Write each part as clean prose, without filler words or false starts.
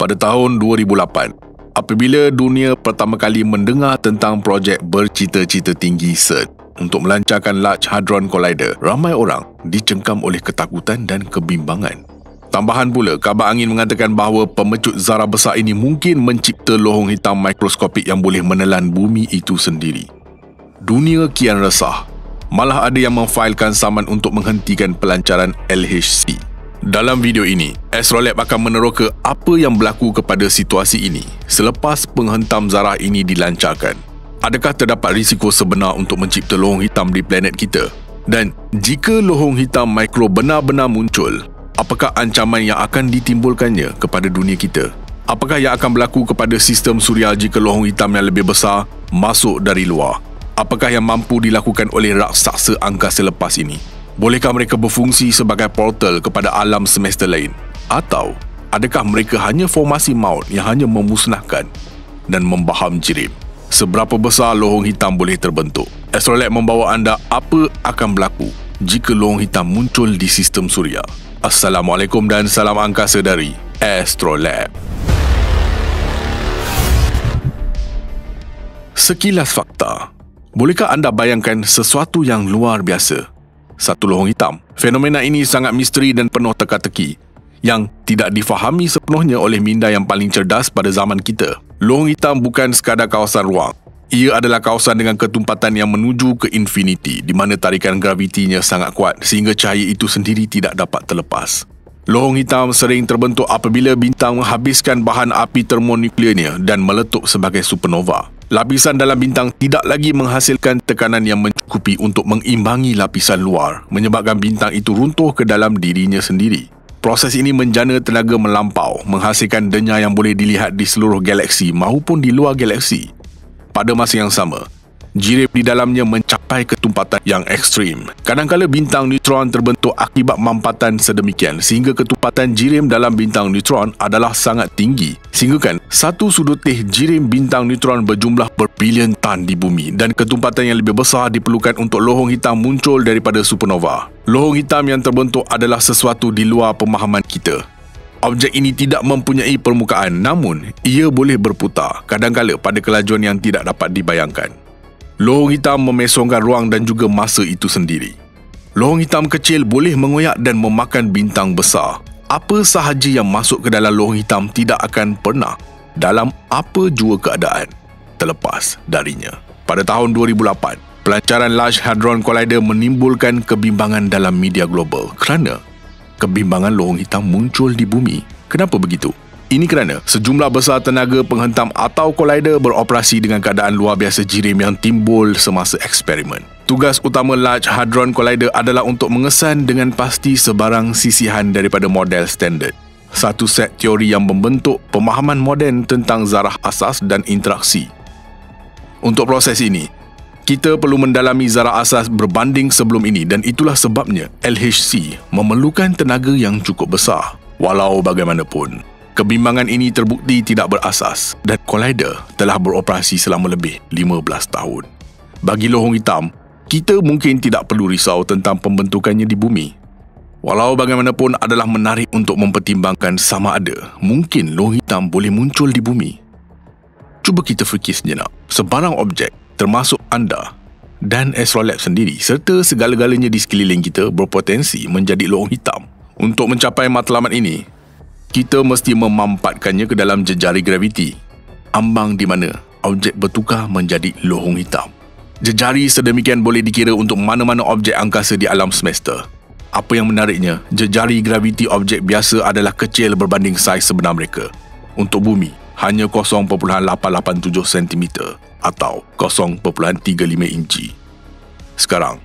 pada tahun 2008, apabila dunia pertama kali mendengar tentang projek bercita-cita tinggi CERN untuk melancarkan Large Hadron Collider, ramai orang dicengkam oleh ketakutan dan kebimbangan. Tambahan pula, kabar angin mengatakan bahawa pemecut zarah besar ini mungkin mencipta lohong hitam mikroskopik yang boleh menelan bumi itu sendiri. Dunia kian resah. Malah ada yang memfailkan saman untuk menghentikan pelancaran LHC. Dalam video ini, Astrolab akan meneroka apa yang berlaku kepada situasi ini selepas penghentam zarah ini dilancarkan. Adakah terdapat risiko sebenar untuk mencipta lohong hitam di planet kita? Dan jika lohong hitam mikro benar-benar muncul, apakah ancaman yang akan ditimbulkannya kepada dunia kita? Apakah yang akan berlaku kepada sistem suria jika lohong hitam yang lebih besar masuk dari luar? Apakah yang mampu dilakukan oleh raksasa angkasa lepas ini? Bolehkah mereka berfungsi sebagai portal kepada alam semesta lain? Atau adakah mereka hanya formasi maut yang hanya memusnahkan dan membaham jirim? Seberapa besar lohong hitam boleh terbentuk? Astrolab membawa anda apa akan berlaku jika lohong hitam muncul di sistem suria. Assalamualaikum dan salam angkasa dari Astrolab. Sekilas fakta. Bolehkah anda bayangkan sesuatu yang luar biasa? Satu lohong hitam. Fenomena ini sangat misteri dan penuh teka-teki yang tidak difahami sepenuhnya oleh minda yang paling cerdas pada zaman kita. Lohong hitam bukan sekadar kawasan ruang. Ia adalah kawasan dengan ketumpatan yang menuju ke infiniti, di mana tarikan gravitinya sangat kuat sehingga cahaya itu sendiri tidak dapat terlepas. Lohong hitam sering terbentuk apabila bintang menghabiskan bahan api termonuklearnya dan meletup sebagai supernova. Lapisan dalam bintang tidak lagi menghasilkan tekanan yang mencukupi untuk mengimbangi lapisan luar, menyebabkan bintang itu runtuh ke dalam dirinya sendiri. Proses ini menjana tenaga melampau, menghasilkan denyar yang boleh dilihat di seluruh galaksi maupun di luar galaksi. Pada masa yang sama, jirim di dalamnya mencapai ketumpatan yang ekstrim. Kadang-kadang bintang neutron terbentuk akibat mampatan sedemikian sehingga ketumpatan jirim dalam bintang neutron adalah sangat tinggi. Sehingga kan satu sudut teh jirim bintang neutron berjumlah berbilion tan di bumi dan ketumpatan yang lebih besar diperlukan untuk lohong hitam muncul daripada supernova. Lohong hitam yang terbentuk adalah sesuatu di luar pemahaman kita. Objek ini tidak mempunyai permukaan, namun ia boleh berputar, kadang-kadang pada kelajuan yang tidak dapat dibayangkan. Lohong hitam memesongkan ruang dan juga masa itu sendiri. Lohong hitam kecil boleh mengoyak dan memakan bintang besar. Apa sahaja yang masuk ke dalam lohong hitam tidak akan pernah, dalam apa jua keadaan, terlepas darinya. Pada tahun 2008, pelancaran Large Hadron Collider menimbulkan kebimbangan dalam media global kerana kebimbangan lohong hitam muncul di bumi. Kenapa begitu? Ini kerana sejumlah besar tenaga penghentam atau collider beroperasi dengan keadaan luar biasa jirim yang timbul semasa eksperimen. Tugas utama Large Hadron Collider adalah untuk mengesan dengan pasti sebarang sisihan daripada model standard. Satu set teori yang membentuk pemahaman moden tentang zarah asas dan interaksi. Untuk proses ini, kita perlu mendalami zarah asas berbanding sebelum ini dan itulah sebabnya LHC memerlukan tenaga yang cukup besar. Walau bagaimanapun, kebimbangan ini terbukti tidak berasas dan collider telah beroperasi selama lebih 15 tahun. Bagi lohong hitam, kita mungkin tidak perlu risau tentang pembentukannya di bumi. Walau bagaimanapun adalah menarik untuk mempertimbangkan sama ada mungkin lohong hitam boleh muncul di bumi. Cuba kita fikir sejenak. Sebarang objek, termasuk anda dan Astrolab sendiri serta segala-galanya di sekeliling kita berpotensi menjadi lohong hitam. Untuk mencapai matlamat ini, kita mesti memampatkannya ke dalam jejari graviti, ambang di mana objek bertukar menjadi lohong hitam. Jejari sedemikian boleh dikira untuk mana-mana objek angkasa di alam semesta. Apa yang menariknya, jejari graviti objek biasa adalah kecil berbanding saiz sebenar mereka. Untuk bumi, hanya 0.887 cm atau 0.35 inci. Sekarang,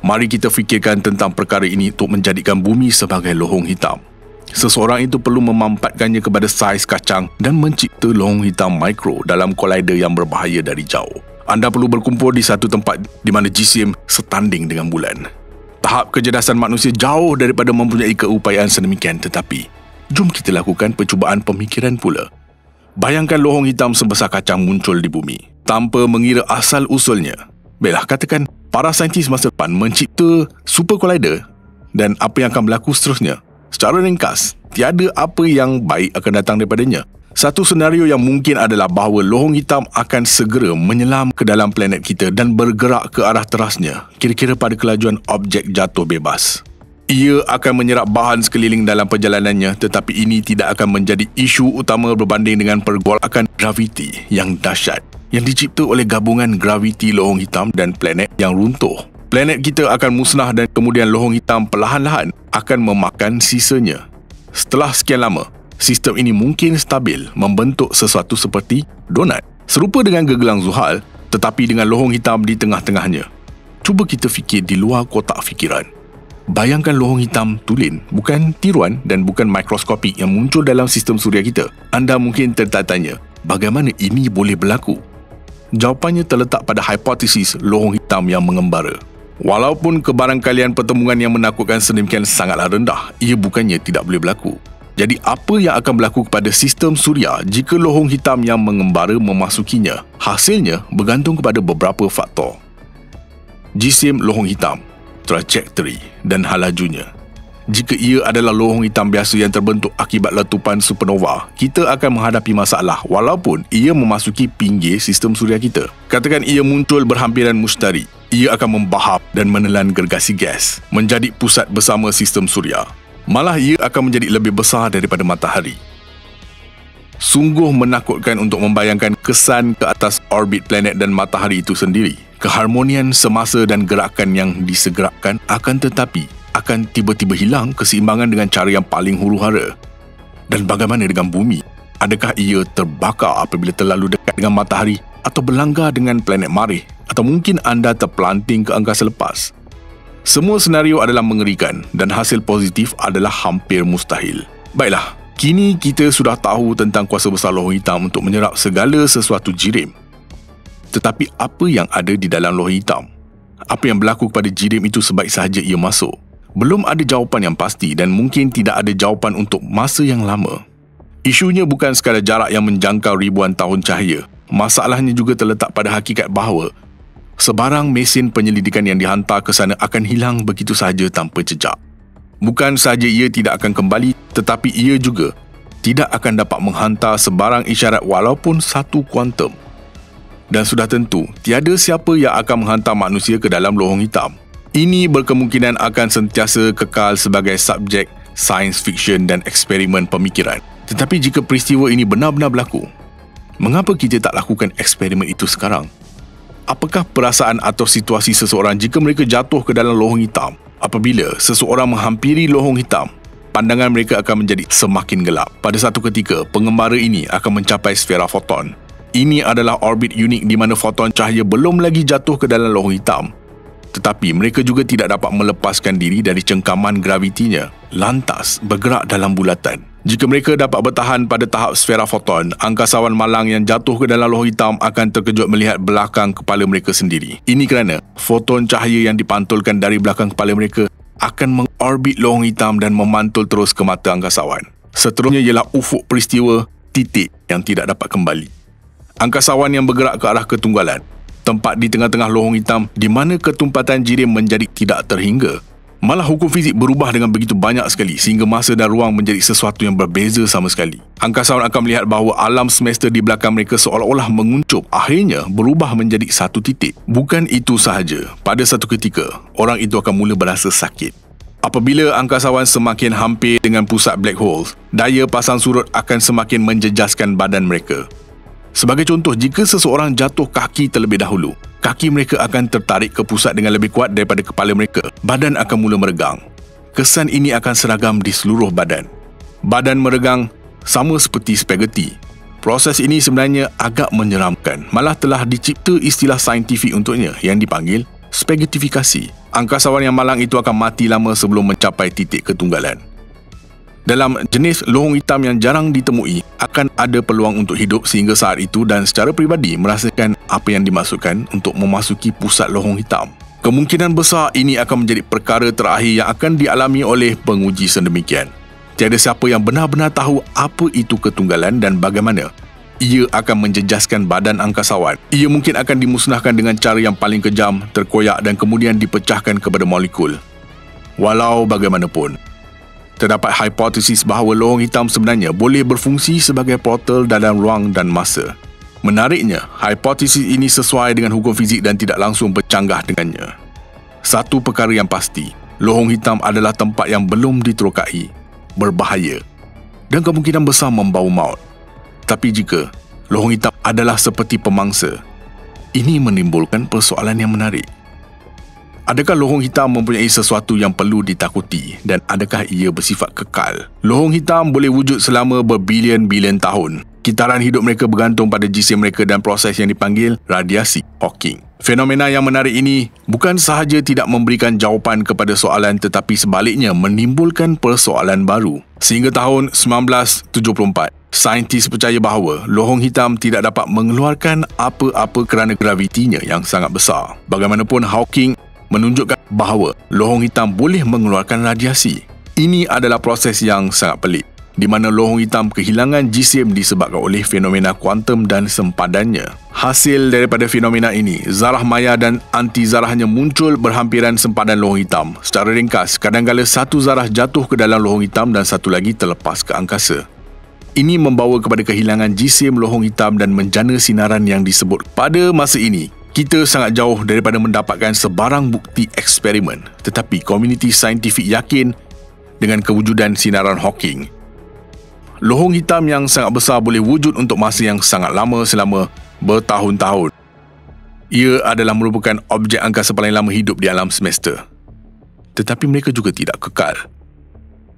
mari kita fikirkan tentang perkara ini untuk menjadikan bumi sebagai lohong hitam. Seseorang itu perlu memampatkannya kepada saiz kacang dan mencipta lohong hitam mikro dalam collider yang berbahaya dari jauh. Anda perlu berkumpul di satu tempat di mana jisim setanding dengan bulan. Tahap kecerdasan manusia jauh daripada mempunyai keupayaan sedemikian, tetapi jom kita lakukan percubaan pemikiran pula. Bayangkan lohong hitam sebesar kacang muncul di bumi tanpa mengira asal-usulnya. Baiklah, katakan para saintis masa depan mencipta super collider dan apa yang akan berlaku seterusnya? Secara ringkas, tiada apa yang baik akan datang daripadanya. Satu senario yang mungkin adalah bahawa lohong hitam akan segera menyelam ke dalam planet kita dan bergerak ke arah terasnya, kira-kira pada kelajuan objek jatuh bebas. Ia akan menyerap bahan sekeliling dalam perjalanannya, tetapi ini tidak akan menjadi isu utama berbanding dengan pergolakan graviti yang dahsyat yang dicipta oleh gabungan graviti lohong hitam dan planet yang runtuh. Planet kita akan musnah dan kemudian lohong hitam perlahan-lahan akan memakan sisanya. Setelah sekian lama, sistem ini mungkin stabil membentuk sesuatu seperti donat, serupa dengan gegelang Zuhal tetapi dengan lohong hitam di tengah-tengahnya. Cuba kita fikir di luar kotak fikiran. Bayangkan lohong hitam tulen, bukan tiruan dan bukan mikroskopik yang muncul dalam sistem suria kita. Anda mungkin tertanya, bagaimana ini boleh berlaku? Jawapannya terletak pada hipotesis lohong hitam yang mengembara. Walaupun kebarangkalian pertemuan yang menakutkan sedemikian sangatlah rendah, ia bukannya tidak boleh berlaku. Jadi apa yang akan berlaku kepada sistem suria jika lohong hitam yang mengembara memasukinya? Hasilnya bergantung kepada beberapa faktor. Jisim lohong hitam, trajektori dan halajunya. Jika ia adalah lohong hitam biasa yang terbentuk akibat letupan supernova, kita akan menghadapi masalah walaupun ia memasuki pinggir sistem suria kita. Katakan ia muncul berhampiran mustari. Ia akan membahap dan menelan gergasi gas, menjadi pusat bersama sistem suria. Malah ia akan menjadi lebih besar daripada matahari. Sungguh menakutkan untuk membayangkan kesan ke atas orbit planet dan matahari itu sendiri. Keharmonian semasa dan gerakan yang disegerakan akan tiba-tiba hilang keseimbangan dengan cara yang paling huru-hara. Dan bagaimana dengan bumi? Adakah ia terbakar apabila terlalu dekat dengan matahari atau berlanggar dengan planet marih? Atau mungkin anda terpelanting ke angkasa lepas? Semua senario adalah mengerikan dan hasil positif adalah hampir mustahil. Baiklah, kini kita sudah tahu tentang kuasa besar lohong hitam untuk menyerap segala sesuatu jirim. Tetapi apa yang ada di dalam lohong hitam? Apa yang berlaku kepada jirim itu sebaik sahaja ia masuk? Belum ada jawapan yang pasti dan mungkin tidak ada jawapan untuk masa yang lama. Isunya bukan sekadar jarak yang menjangkau ribuan tahun cahaya. Masalahnya juga terletak pada hakikat bahawa sebarang mesin penyelidikan yang dihantar ke sana akan hilang begitu sahaja tanpa jejak. Bukan sahaja ia tidak akan kembali, tetapi ia juga tidak akan dapat menghantar sebarang isyarat walaupun satu kuantum. Dan sudah tentu, tiada siapa yang akan menghantar manusia ke dalam lohong hitam. Ini berkemungkinan akan sentiasa kekal sebagai subjek science fiction dan eksperimen pemikiran. Tetapi jika peristiwa ini benar-benar berlaku, mengapa kita tak lakukan eksperimen itu sekarang? Apakah perasaan atau situasi seseorang jika mereka jatuh ke dalam lohong hitam? Apabila seseorang menghampiri lohong hitam, pandangan mereka akan menjadi semakin gelap. Pada satu ketika, pengembara ini akan mencapai sfera foton. Ini adalah orbit unik di mana foton cahaya belum lagi jatuh ke dalam lohong hitam. Tetapi mereka juga tidak dapat melepaskan diri dari cengkaman gravitinya, lantas bergerak dalam bulatan. Jika mereka dapat bertahan pada tahap sfera foton, angkasawan malang yang jatuh ke dalam lohong hitam akan terkejut melihat belakang kepala mereka sendiri. Ini kerana foton cahaya yang dipantulkan dari belakang kepala mereka akan mengorbit lohong hitam dan memantul terus ke mata angkasawan. Seterusnya ialah ufuk peristiwa, titik yang tidak dapat kembali. Angkasawan yang bergerak ke arah ketunggalan, tempat di tengah-tengah lohong hitam di mana ketumpatan jirim menjadi tidak terhingga. Malah hukum fizik berubah dengan begitu banyak sekali sehingga masa dan ruang menjadi sesuatu yang berbeza sama sekali. Angkasawan akan melihat bahawa alam semesta di belakang mereka seolah-olah menguncup, akhirnya berubah menjadi satu titik. Bukan itu sahaja, pada satu ketika, orang itu akan mula berasa sakit. Apabila angkasawan semakin hampir dengan pusat black holes, daya pasang surut akan semakin menjejaskan badan mereka. Sebagai contoh, jika seseorang jatuh kaki terlebih dahulu, kaki mereka akan tertarik ke pusat dengan lebih kuat daripada kepala mereka. Badan akan mula meregang. Kesan ini akan seragam di seluruh badan. Badan meregang sama seperti spaghetti. Proses ini sebenarnya agak menyeramkan. Malah telah dicipta istilah saintifik untuknya yang dipanggil spaghettifikasi. Angkasawan yang malang itu akan mati lama sebelum mencapai titik ketunggalan. Dalam jenis lohong hitam yang jarang ditemui, akan ada peluang untuk hidup sehingga saat itu dan secara peribadi merasakan apa yang dimaksudkan untuk memasuki pusat lohong hitam. Kemungkinan besar ini akan menjadi perkara terakhir yang akan dialami oleh penguji sedemikian. Tiada siapa yang benar-benar tahu apa itu ketunggalan dan bagaimana ia akan menjejaskan badan angkasawan. Ia mungkin akan dimusnahkan dengan cara yang paling kejam, terkoyak dan kemudian dipecahkan kepada molekul. Walau bagaimanapun, terdapat hipotesis bahawa lohong hitam sebenarnya boleh berfungsi sebagai portal dalam ruang dan masa. Menariknya, hipotesis ini sesuai dengan hukum fizik dan tidak langsung bercanggah dengannya. Satu perkara yang pasti, lohong hitam adalah tempat yang belum diterokai, berbahaya dan kemungkinan besar membawa maut. Tapi jika lohong hitam adalah seperti pemangsa, ini menimbulkan persoalan yang menarik. Adakah lohong hitam mempunyai sesuatu yang perlu ditakuti dan adakah ia bersifat kekal? Lohong hitam boleh wujud selama berbilion-bilion tahun. Kitaran hidup mereka bergantung pada jisim mereka dan proses yang dipanggil radiasi Hawking. Fenomena yang menarik ini bukan sahaja tidak memberikan jawapan kepada soalan tetapi sebaliknya menimbulkan persoalan baru. Sehingga tahun 1974, saintis percaya bahawa lohong hitam tidak dapat mengeluarkan apa-apa kerana gravitinya yang sangat besar. Bagaimanapun, Hawking menunjukkan bahawa lohong hitam boleh mengeluarkan radiasi. Ini adalah proses yang sangat pelik, di mana lohong hitam kehilangan jisim disebabkan oleh fenomena kuantum dan sempadannya. Hasil daripada fenomena ini, zarah maya dan anti-zarahnya muncul berhampiran sempadan lohong hitam. Secara ringkas, kadangkala satu zarah jatuh ke dalam lohong hitam dan satu lagi terlepas ke angkasa. Ini membawa kepada kehilangan jisim lohong hitam dan menjana sinaran yang disebut. Pada masa ini, kita sangat jauh daripada mendapatkan sebarang bukti eksperimen, tetapi komuniti saintifik yakin dengan kewujudan sinaran Hawking. Lohong hitam yang sangat besar boleh wujud untuk masa yang sangat lama selama bertahun-tahun. Ia adalah merupakan objek angkasa paling lama hidup di alam semesta. Tetapi mereka juga tidak kekal.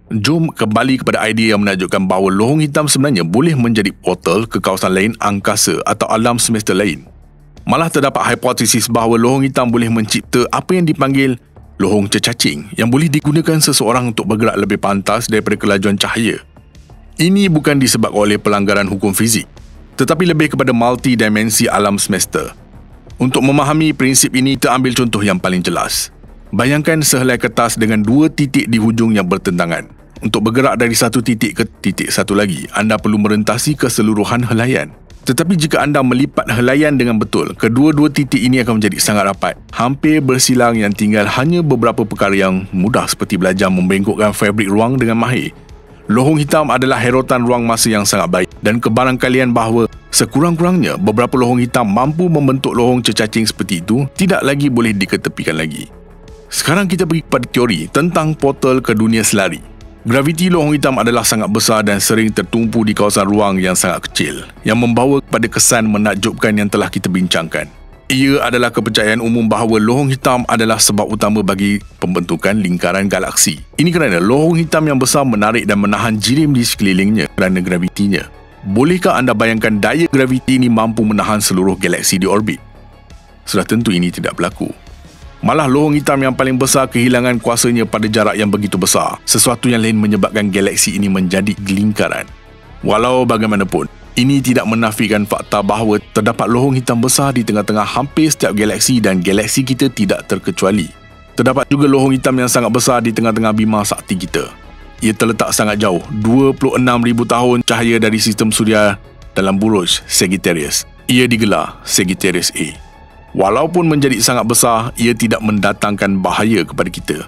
Jom kembali kepada idea yang menunjukkan bahawa lohong hitam sebenarnya boleh menjadi portal ke kawasan lain angkasa atau alam semesta lain. Malah terdapat hipotesis bahawa lohong hitam boleh mencipta apa yang dipanggil lohong cecacing yang boleh digunakan seseorang untuk bergerak lebih pantas daripada kelajuan cahaya. Ini bukan disebabkan oleh pelanggaran hukum fizik, tetapi lebih kepada multidimensi alam semesta. Untuk memahami prinsip ini, kita ambil contoh yang paling jelas. Bayangkan sehelai kertas dengan dua titik di hujung yang bertentangan. Untuk bergerak dari satu titik ke titik satu lagi, anda perlu merentasi keseluruhan helaian. Tetapi jika anda melipat helaian dengan betul, kedua-dua titik ini akan menjadi sangat rapat, hampir bersilang yang tinggal hanya beberapa perkara yang mudah seperti belajar membengkokkan fabrik ruang dengan mahir. Lohong hitam adalah herotan ruang masa yang sangat baik dan kebarangkalian bahawa sekurang-kurangnya beberapa lohong hitam mampu membentuk lohong cecacing seperti itu tidak lagi boleh diketepikan lagi. Sekarang kita pergi kepada teori tentang portal ke dunia selari. Graviti lohong hitam adalah sangat besar dan sering tertumpu di kawasan ruang yang sangat kecil, yang membawa kepada kesan menakjubkan yang telah kita bincangkan. Ia adalah kepercayaan umum bahawa lohong hitam adalah sebab utama bagi pembentukan lingkaran galaksi. Ini kerana lohong hitam yang besar menarik dan menahan jirim di sekelilingnya kerana gravitinya. Bolehkah anda bayangkan daya graviti ini mampu menahan seluruh galaksi di orbit? Sudah tentu ini tidak berlaku. Malah lohong hitam yang paling besar kehilangan kuasanya pada jarak yang begitu besar. Sesuatu yang lain menyebabkan galaksi ini menjadi lingkaran. Walau bagaimanapun, ini tidak menafikan fakta bahawa terdapat lohong hitam besar di tengah-tengah hampir setiap galaksi dan galaksi kita tidak terkecuali. Terdapat juga lohong hitam yang sangat besar di tengah-tengah bima sakti kita. Ia terletak sangat jauh, 26,000 tahun cahaya dari sistem suria dalam buruj Sagittarius. Ia digelar Sagittarius A. Walaupun menjadi sangat besar, ia tidak mendatangkan bahaya kepada kita.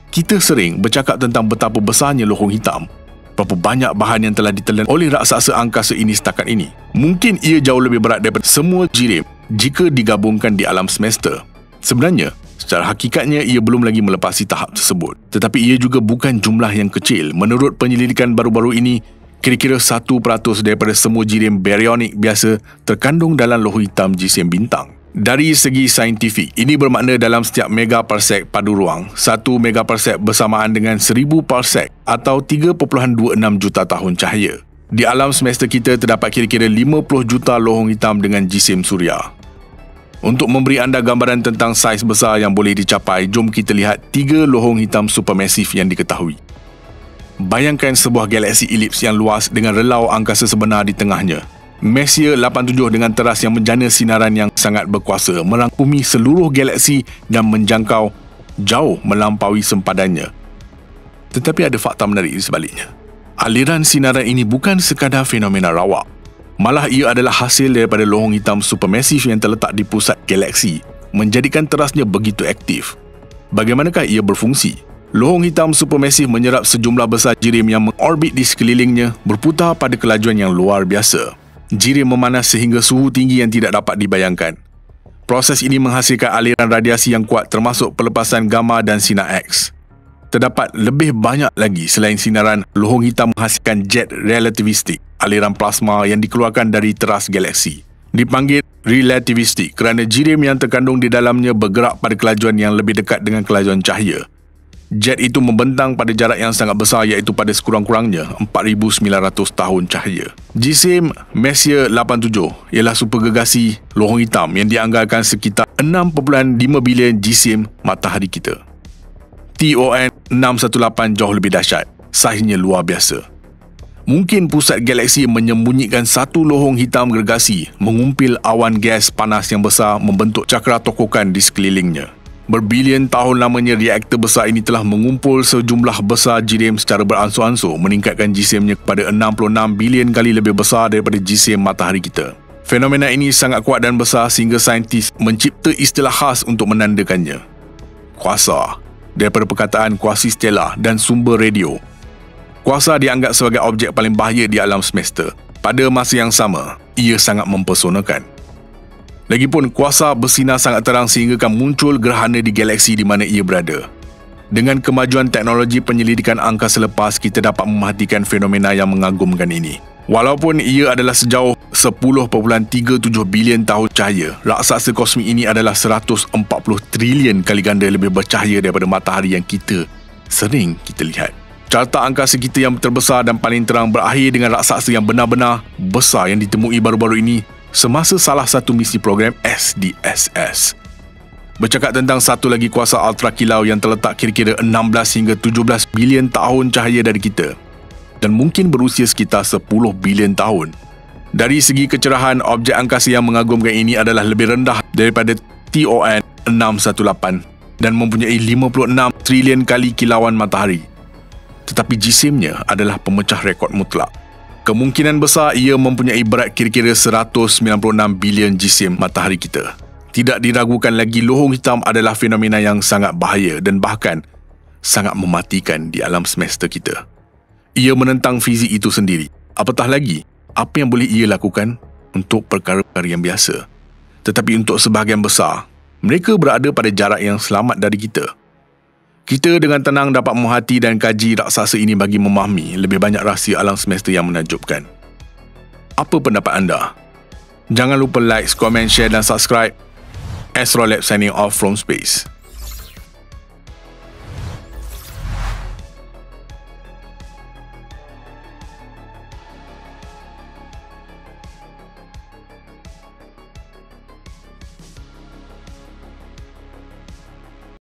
Kita sering bercakap tentang betapa besarnya lohong hitam, berapa banyak bahan yang telah ditelan oleh raksasa angkasa ini setakat ini. Mungkin ia jauh lebih berat daripada semua jirim jika digabungkan di alam semesta. Sebenarnya, secara hakikatnya ia belum lagi melepasi tahap tersebut. Tetapi ia juga bukan jumlah yang kecil. Menurut penyelidikan baru-baru ini, kira-kira 1% daripada semua jirim baryonik biasa terkandung dalam lohong hitam jisim bintang. Dari segi saintifik, ini bermakna dalam setiap megaparsek padu ruang, 1 megaparsek bersamaan dengan 1000 parsek atau 3.26 juta tahun cahaya. Di alam semesta kita terdapat kira-kira 50 juta lohong hitam dengan jisim suria. Untuk memberi anda gambaran tentang saiz besar yang boleh dicapai, jom kita lihat 3 lohong hitam supermasif yang diketahui. Bayangkan sebuah galaksi elips yang luas dengan relau angkasa sebenar di tengahnya. Messier 87 dengan teras yang menjana sinaran yang sangat berkuasa merangkumi seluruh galaksi dan menjangkau jauh melampaui sempadannya. Tetapi ada fakta menarik di sebaliknya. Aliran sinaran ini bukan sekadar fenomena rawak. Malah ia adalah hasil daripada lohong hitam supermasif yang terletak di pusat galaksi, menjadikan terasnya begitu aktif. Bagaimanakah ia berfungsi? lohong hitam supermasif menyerap sejumlah besar jirim yang mengorbit di sekelilingnya berputar pada kelajuan yang luar biasa. Jirim memanas sehingga suhu tinggi yang tidak dapat dibayangkan. Proses ini menghasilkan aliran radiasi yang kuat termasuk pelepasan gamma dan sinar X. Terdapat lebih banyak lagi selain sinaran, lohong hitam menghasilkan jet relativistik, aliran plasma yang dikeluarkan dari teras galaksi. Dipanggil relativistik kerana jirim yang terkandung di dalamnya bergerak pada kelajuan yang lebih dekat dengan kelajuan cahaya. Jet itu membentang pada jarak yang sangat besar iaitu pada sekurang-kurangnya 4,900 tahun cahaya. Jisim Messier 87 ialah supergegasi lohong hitam yang dianggarkan sekitar 6.5 bilion jisim matahari kita. TON 618 jauh lebih dahsyat, saiznya luar biasa. Mungkin pusat galaksi menyembunyikan satu lohong hitam gergasi mengumpil awan gas panas yang besar membentuk cakra tokokan di sekelilingnya. Berbilion tahun lamanya reaktor besar ini telah mengumpul sejumlah besar jirim secara beransur-ansur meningkatkan jisimnya kepada 66 bilion kali lebih besar daripada jisim matahari kita. Fenomena ini sangat kuat dan besar sehingga saintis mencipta istilah khas untuk menandakannya. Kuasa, daripada perkataan kuasi stella dan sumber radio. Kuasa dianggap sebagai objek paling bahaya di alam semesta. Pada masa yang sama, ia sangat mempesonakan. Lagipun kuasa bersinar sangat terang sehingga kan muncul gerhana di galaksi di mana ia berada. Dengan kemajuan teknologi penyelidikan angkasa lepas, kita dapat memerhatikan fenomena yang mengagumkan ini. Walaupun ia adalah sejauh 10.37 bilion tahun cahaya, raksasa kosmik ini adalah 140 trilion kali ganda lebih bercahaya daripada matahari yang sering kita lihat. Carta angkasa kita yang terbesar dan paling terang berakhir dengan raksasa yang benar-benar besar yang ditemui baru-baru ini semasa salah satu misi program SDSS. Bercakap tentang satu lagi kuasa ultra kilau yang terletak kira-kira 16 hingga 17 bilion tahun cahaya dari kita dan mungkin berusia sekitar 10 bilion tahun. Dari segi kecerahan, objek angkasa yang mengagumkan ini adalah lebih rendah daripada TON 618 dan mempunyai 56 trilion kali kilauan matahari. Tetapi jisimnya adalah pemecah rekod mutlak. Kemungkinan besar ia mempunyai berat kira-kira 196 bilion jisim matahari kita. Tidak diragukan lagi lohong hitam adalah fenomena yang sangat bahaya dan bahkan sangat mematikan di alam semesta kita. Ia menentang fizik itu sendiri. Apatah lagi, apa yang boleh ia lakukan untuk perkara-perkara yang biasa. Tetapi untuk sebahagian besar, mereka berada pada jarak yang selamat dari kita. Kita dengan tenang dapat memerhati dan kaji raksasa ini bagi memahami lebih banyak rahsia alam semesta yang menakjubkan. Apa pendapat anda? Jangan lupa like, komen, share dan subscribe. Astrolab signing off from space.